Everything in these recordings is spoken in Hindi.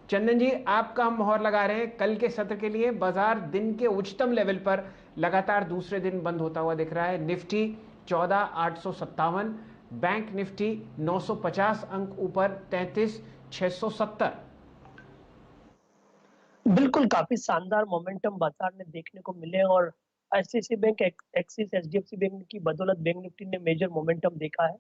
चंदन जी, आपका हम मोहर लगा रहे हैं कल के सत्र के लिए। बाजार दिन के उच्चतम लेवल पर लगातार दूसरे दिन बंद होता हुआ दिख रहा है। निफ्टी 14,857, बैंक निफ्टी 950 अंक ऊपर 33,670। बिल्कुल, काफी शानदार मोमेंटम बाजार में देखने को मिले और ICICI bank, axis, HDFC bank की बदौलत बैंक निफ्टी ने मेजर मोमेंटम देखा है।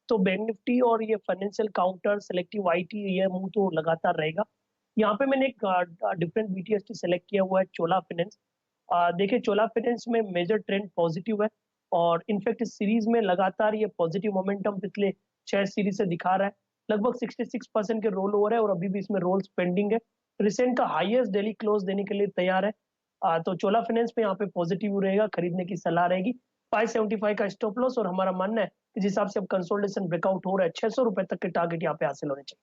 तो बैंक निफ्टी और ये फाइनेंशियल काउंटर, सेलेक्टिव आईटी, ये मूव तो लगातार रहेगा। यहाँ पे मैंने एक डिफरेंट बीटीएसटी सेलेक्ट किया हुआ है, चोला फाइनेंस। देखिए, चोला फाइनेंस में मेजर ट्रेंड पॉजिटिव है और इनफैक्ट इस सीरीज में लगातार ये पॉजिटिव मोमेंटम पिछले 6 सीरीज से दिखा रहा है। लगभग 66% के रोल ओवर है और अभी भी इसमें रोल्स पेंडिंग है। रिसेंट का हाईएस्ट डेली क्लोज देने के लिए तैयार है। तो चोला फाइनेंस में यहाँ पे पॉजिटिव रहेगा, खरीदने की सलाह रहेगी। 575 का स्टॉप लॉस और हमारा मानना है कि जिस हिसाब से अब कंसोलिडेशन ब्रेकआउट हो रहा है, 600 रुपए तक के टारगेट यहाँ पे हासिल होने चाहिए।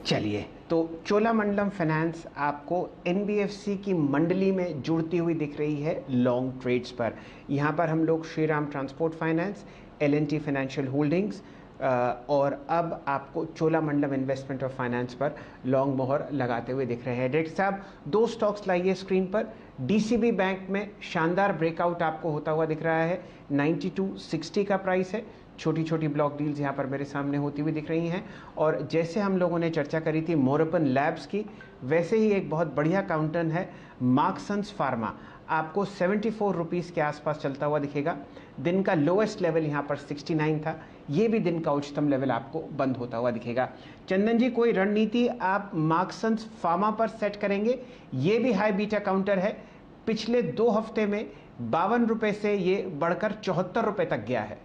चलिए, तो चोलामंडलम फाइनेंस आपको एनबीएफसी की मंडली में जुड़ती हुई दिख रही है लॉन्ग ट्रेड्स पर। यहाँ पर हम लोग Shriram transport finance, L&T financial holdings और अब आपको चोलामंडलम इन्वेस्टमेंट और फाइनेंस पर लॉन्ग मोहर लगाते हुए दिख रहे हैं। डायरेक्टर साहब, दो स्टॉक्स लाइए स्क्रीन पर। डीसीबी बैंक में शानदार ब्रेकआउट आपको होता हुआ दिख रहा है। 9260 का प्राइस है। छोटी छोटी ब्लॉक डील्स यहाँ पर मेरे सामने होती हुई दिख रही हैं। और जैसे हम लोगों ने चर्चा करी थी मोरपन लैब्स की, वैसे ही एक बहुत बढ़िया काउंटर है मार्क्संस फार्मा, आपको 74 रुपीज़ के आसपास चलता हुआ दिखेगा। दिन का लोएस्ट लेवल यहाँ पर 69 था, ये भी दिन का उच्चतम लेवल आपको बंद होता हुआ दिखेगा। चंदन जी, कोई रणनीति आप मार्क्संस फार्मा पर सेट करेंगे? ये भी हाई बीटा काउंटर है। पिछले 2 हफ्ते में 52 रुपये से ये बढ़कर 74 रुपये तक गया है।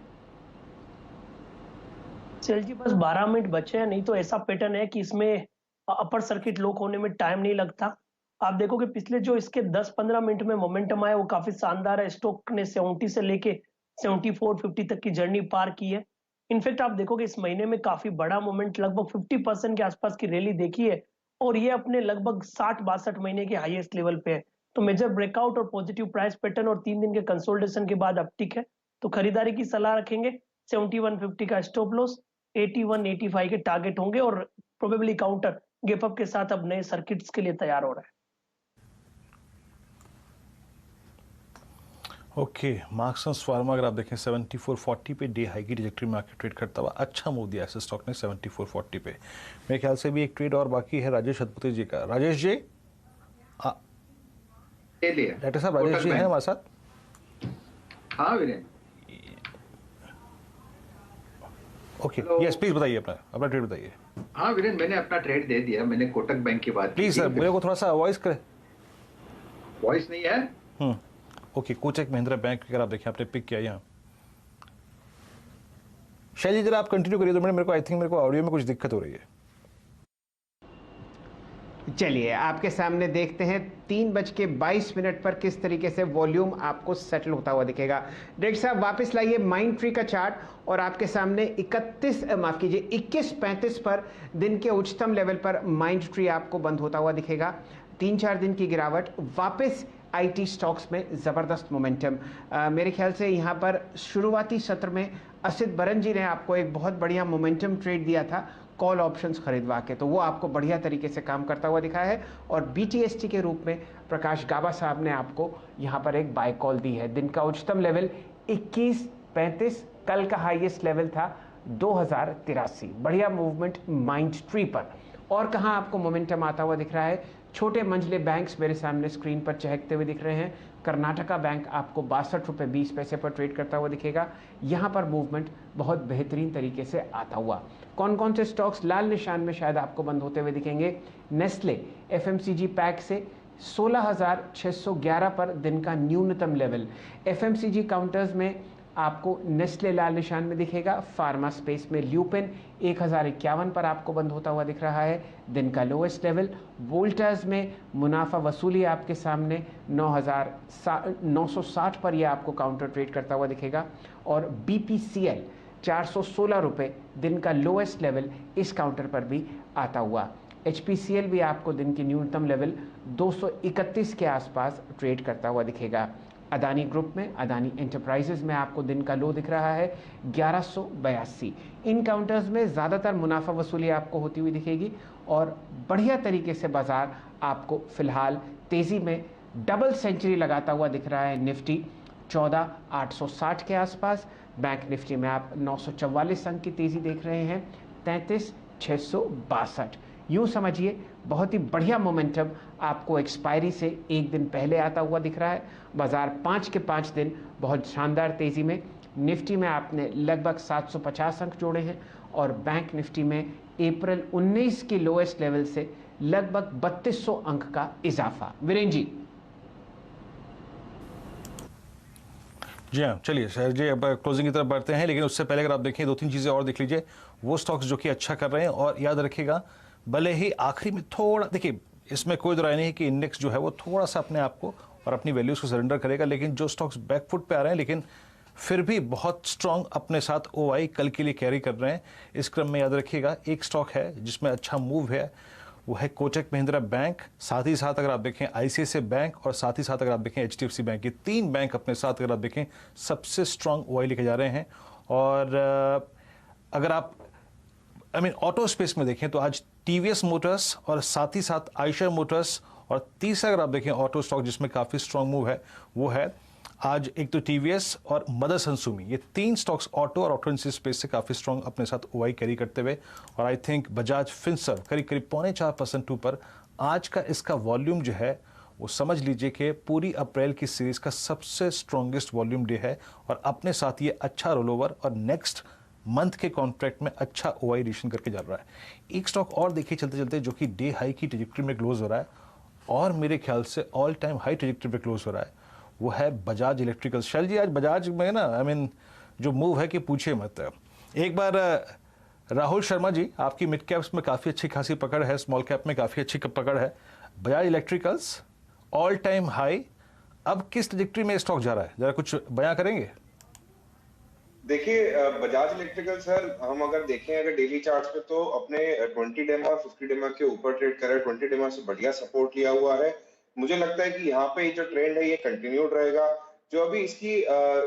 सेल जी, बस 12 मिनट बचे हैं, नहीं तो ऐसा पैटर्न है कि इसमें अपर सर्किट लॉक होने में टाइम नहीं लगता। आप देखोगे पिछले जो इसके 10-15 मिनट में मोमेंटम आया वो काफी शानदार है। स्टॉक ने 70 से लेके 74-50 तक की जर्नी पार की है। इनफैक्ट आप देखोगे इस महीने में काफी बड़ा मोमेंट, लगभग 50% के आसपास की रैली देखी है और ये अपने लगभग 60-62 महीने के हाईएस्ट लेवल पे है। तो मेजर ब्रेकआउट और पॉजिटिव प्राइस पैटर्न और 3 दिन के कंसोलिडेशन के बाद अपटिक है, तो खरीदारी की सलाह रखेंगे। 7150 का स्टॉप लॉस, 81-85 के टारगेट होंगे और प्रोबेबली काउंटर गैप अप के साथ अब नए सर्किट्स के लिए तैयार हो रहा है। ओके, मार्क्संस फार्मा अगर आप देखें 7440 पे डे हाई की ट्रैजेक्टरी में आके ट्रेड करता हुआ अच्छा मूव दिया ऐसे स्टॉक ने 7440 पे। मेरे ख्याल से भी एक ट्रेड और बाकी है राजेश हतपति जी का। राजेश जी, डॉक्टर साहब राजेश जी हैं हमारे साथ? हाँ वीरेन। ओके, यस प्लीज बताइए, अपना ट्रेड बताइए। हाँ वीरेन, मैंने अपना ट्रेड दे दिया। मैंने कोटक बैंक की बात प्लीज सर, मेरे को थोड़ा सा वॉइस करें। वॉइस नहीं है? ओके, कोटक महिंद्रा बैंक अगर आप देखें आपने पिक किया यहाँ। शैली जरा आप कंटिन्यू करिए। तो मेरे को आई थिंक मेरे को ऑडियो में कुछ दिक्कत हो रही है। चलिए, आपके सामने देखते हैं 3:22 पर किस तरीके से वॉल्यूम आपको सेटल होता हुआ दिखेगा। डायरेक्टर साहब वापस लाइए माइंड ट्री का चार्ट और आपके सामने 21:35 पर दिन के उच्चतम लेवल पर माइंड ट्री आपको बंद होता हुआ दिखेगा। 3-4 दिन की गिरावट, वापस आईटी स्टॉक्स में ज़बरदस्त मोमेंटम। मेरे ख्याल से यहाँ पर शुरुआती सत्र में असित बरन जी ने आपको एक बहुत बढ़िया मोमेंटम ट्रेड दिया था कॉल ऑप्शंस खरीदवा के, तो वो आपको बढ़िया तरीके से काम करता हुआ दिखा है। और बीटीएसटी के रूप में प्रकाश गाबा साहब ने आपको यहाँ पर एक बाय कॉल दी है। दिन का उच्चतम लेवल 21:35, कल का हाईएस्ट लेवल था 2083। बढ़िया मूवमेंट माइंड ट्री पर। और कहाँ आपको मोमेंटम आता हुआ दिख रहा है? छोटे मंझले बैंक्स मेरे सामने स्क्रीन पर चहकते हुए दिख रहे हैं। कर्नाटका बैंक आपको 62.20 पर ट्रेड करता हुआ दिखेगा। यहाँ पर मूवमेंट बहुत बेहतरीन तरीके से आता हुआ। कौन कौन से स्टॉक्स लाल निशान में शायद आपको बंद होते हुए दिखेंगे? नेस्ले एफएमसीजी पैक से 16,611 पर दिन का न्यूनतम लेवल। एफएमसीजी काउंटर्स में आपको नेस्ले लाल निशान में दिखेगा। फार्मा स्पेस में ल्यूपिन 1051 पर आपको बंद होता हुआ दिख रहा है, दिन का लोएस्ट लेवल। वोल्टास में मुनाफा वसूली आपके सामने 9,960 पर यह आपको काउंटर ट्रेड करता हुआ दिखेगा। और बीपीसीएल 416 रुपये, दिन का लोएस्ट लेवल इस काउंटर पर भी आता हुआ। एचपीसीएल भी आपको दिन की न्यूनतम लेवल 231 के आसपास ट्रेड करता हुआ दिखेगा। अदानी ग्रुप में, अदानी एंटरप्राइजेज में आपको दिन का लो दिख रहा है 1182। इन काउंटर्स में ज़्यादातर मुनाफा वसूली आपको होती हुई दिखेगी और बढ़िया तरीके से बाजार आपको फिलहाल तेज़ी में डबल सेंचुरी लगाता हुआ दिख रहा है। निफ्टी 14,860 के आसपास, बैंक निफ्टी में आप 944 अंक की तेज़ी देख रहे हैं 33,662। यूँ समझिए बहुत ही बढ़िया मोमेंटम आपको एक्सपायरी से एक दिन पहले आता हुआ दिख रहा है। बाजार 5 के 5 दिन बहुत शानदार तेज़ी में, निफ्टी में आपने लगभग 750 अंक जोड़े हैं और बैंक निफ्टी में अप्रैल 19 की लोएस्ट लेवल से लगभग 3200 अंक का इजाफा। वीरेन जी। जी हाँ, चलिए सर जी, अब क्लोजिंग की तरफ बढ़ते हैं, लेकिन उससे पहले अगर आप देखें 2-3 चीज़ें और देख लीजिए। वो स्टॉक्स जो कि अच्छा कर रहे हैं, और याद रखिएगा भले ही आखिरी में थोड़ा, देखिए इसमें कोई राय नहीं है कि इंडेक्स जो है वो थोड़ा सा अपने आप को और अपनी वैल्यूज़ को सरेंडर करेगा, लेकिन जो स्टॉक्स बैकफुट पे आ रहे हैं लेकिन फिर भी बहुत स्ट्रांग अपने साथ ओआई कल के लिए कैरी कर रहे हैं। इस क्रम में याद रखिएगा एक स्टॉक है जिसमें अच्छा मूव है, वो है कोटक महिंद्रा बैंक। साथ ही साथ अगर आप देखें आईसीआईसीआई बैंक, और साथ ही साथ अगर आप देखें एचडीएफसी बैंक, ये 3 बैंक अपने साथ अगर आप देखें सबसे स्ट्रांग ओआई लेके जा रहे हैं। और अगर आप ऑटो स्पेस में देखें तो आज टीवीएस मोटर्स और साथ ही साथ आयशर मोटर्स, और तीसरा अगर आप देखें ऑटो स्टॉक जिसमें काफ़ी स्ट्रांग मूव है वो है आज एक तो टीवीएस और मदरसन सुमी। ये 3 स्टॉक्स ऑटो और ऑटो स्पेस से काफ़ी स्ट्रांग अपने साथ ओआई कैरी करते हुए, और आई थिंक बजाज फिनसर्व करीब करीब 0.25% ऊपर। आज का इसका वॉल्यूम जो है वो समझ लीजिए कि पूरी अप्रैल की सीरीज का सबसे स्ट्रॉन्गेस्ट वॉल्यूम डे है, और अपने साथ ये अच्छा रोलओवर और नेक्स्ट मंथ के कॉन्ट्रैक्ट में अच्छा ओआई एडिशन करके जा रहा है। एक स्टॉक और देखिए चलते चलते जो कि डे हाई की ट्रेजेक्टरी में क्लोज हो रहा है, और मेरे ख्याल से ऑल टाइम हाई ट्रेजेक्टरी पे क्लोज हो रहा है, वो है बजाज इलेक्ट्रिकल। शैल जी, आज बजाज में ना जो मूव है कि पूछे मत। एक बार राहुल शर्मा जी, आपकी मिड कैप्स में काफ़ी अच्छी खासी पकड़ है, स्मॉल कैप में काफ़ी अच्छी पकड़ है। Bajaj electricals all time high, अब किस ट्रेजेक्टरी में स्टॉक जा रहा है, जरा कुछ बयां करेंगे? देखिए बजाज इलेक्ट्रिकल सर, हम अगर देखें अगर डेली चार्ट्स पे तो अपने 20 डेमा और 50 डेमा के ऊपर ट्रेड कर रहा है। 20 डेमा से बढ़िया सपोर्ट लिया हुआ है। मुझे लगता है कि यहाँ पे जो ट्रेंड है ये कंटिन्यूड रहेगा। जो अभी इसकी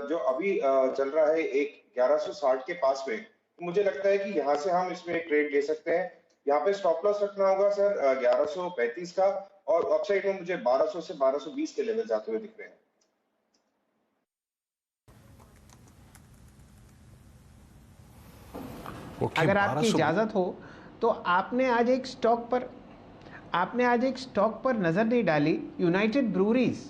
जो अभी चल रहा है एक 1160 के पास में, तो मुझे लगता है कि यहाँ से हम इसमें ट्रेड ले सकते हैं। यहाँ पे स्टॉप लॉस रखना होगा सर 1135 का, और अपसाइड में मुझे 1200 से 1220 के लेवल जाते हुए दिख रहे हैं। अगर आपकी इजाजत हो तो आपने आज एक स्टॉक पर नजर नहीं डाली, यूनाइटेड ब्रूरीज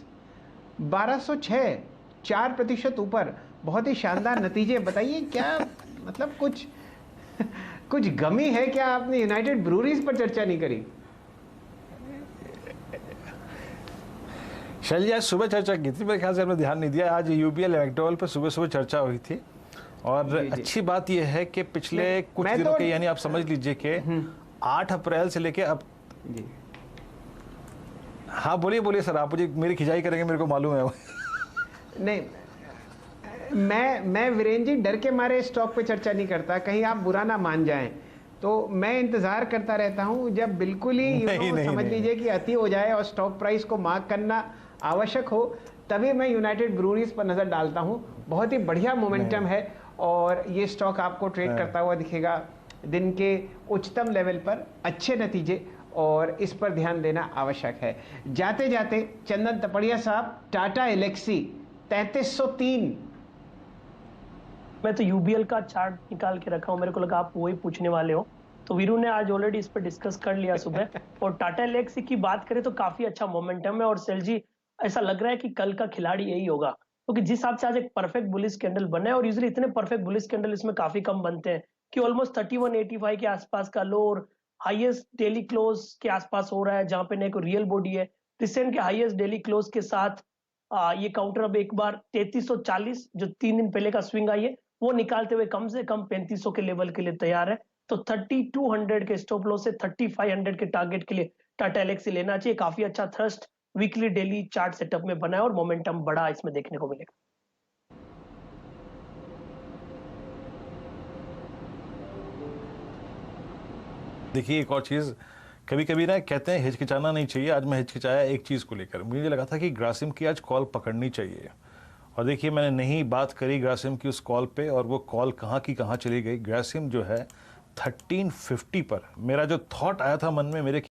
1206, 4% ऊपर, बहुत ही शानदार नतीजे। बताइए क्या मतलब कुछ गमी है क्या? आपने यूनाइटेड ब्रूरीज पर चर्चा नहीं करी? शैल, आज सुबह चर्चा की थी, मेरे ख्याल से आपने ध्यान नहीं दिया। आज यूबीएल इलेक्ट्रोल पर सुबह सुबह चर्चा हुई थी, और जी, अच्छी बात यह है कि पिछले कुछ दिनों के, यानी आप समझ लीजिए कि 8 अप्रैल से लेके अब जी। हाँ बोलिए सर, आप मुझे मेरी खिंचाई करेंगे, मेरे को मालूम है। नहीं, मैं वीरेन जी डर के मारे स्टॉक पे चर्चा नहीं करता, कहीं आप बुरा ना मान जाएं, तो मैं इंतजार करता रहता हूं जब बिल्कुल ही समझ लीजिए कि अति हो जाए और स्टॉक प्राइस को मार्क करना आवश्यक हो, तभी मैं यूनाइटेड ब्रूरीज पर नजर डालता हूं। बहुत ही बढ़िया मोमेंटम है और ये स्टॉक आपको ट्रेड करता हुआ दिखेगा दिन के उच्चतम लेवल पर, अच्छे नतीजे, और इस पर ध्यान देना आवश्यक है। जाते जाते चंदन तपड़िया साहब, टाटा एलेक्सी 3303। मैं तो यूबीएल का चार्ट निकाल के रखा हूं, मेरे को लगा आप वही पूछने वाले हो, तो वीरू ने आज ऑलरेडी इस पर डिस्कस कर लिया सुबह। और टाटा एलेक्सी की बात करें तो काफी अच्छा मोमेंटम है, और सेल जी ऐसा लग रहा है कि कल का खिलाड़ी यही होगा, क्योंकि जिस हिसाब से आज एक परफेक्ट बुलिश कैंडल बना है, और यूजुअली इतने परफेक्ट बुलिश कैंडल इसमें काफी कम बनते हैं कि ऑलमोस्ट 3185 के आसपास का लो और हाईएस्ट डेली क्लोज के आसपास हो रहा है, जहां पे ना एक रियल बॉडी है। रिसेंट के हाईएस्ट डेली क्लोज के साथ ये काउंटर अब एक बार 3340 जो 3 दिन पहले का स्विंग आई है वो निकालते हुए कम से कम 3500 के लेवल के लिए तैयार है। तो 3200 के स्टॉप लॉस से 3500 के टारगेट के लिए टाटा एलेक्सी लेना चाहिए। काफी अच्छा thrust weekly daily chart setup में बना है और मोमेंटम बड़ा इसमें देखने को मिलेगा। देखिए एक और चीज़, कभी कभी ना कहते हैं हिचकिचाना नहीं चाहिए। आज मैं हिचकिचाया एक चीज़ को लेकर, मुझे लगा था कि ग्रासिम की आज कॉल पकड़नी चाहिए। और देखिए मैंने नहीं बात करी ग्रासिम की उस कॉल पे, और वो कॉल कहाँ की कहाँ चली गई। ग्रासिम जो है 1350 पर, मेरा जो थॉट आया था मन में, मेरे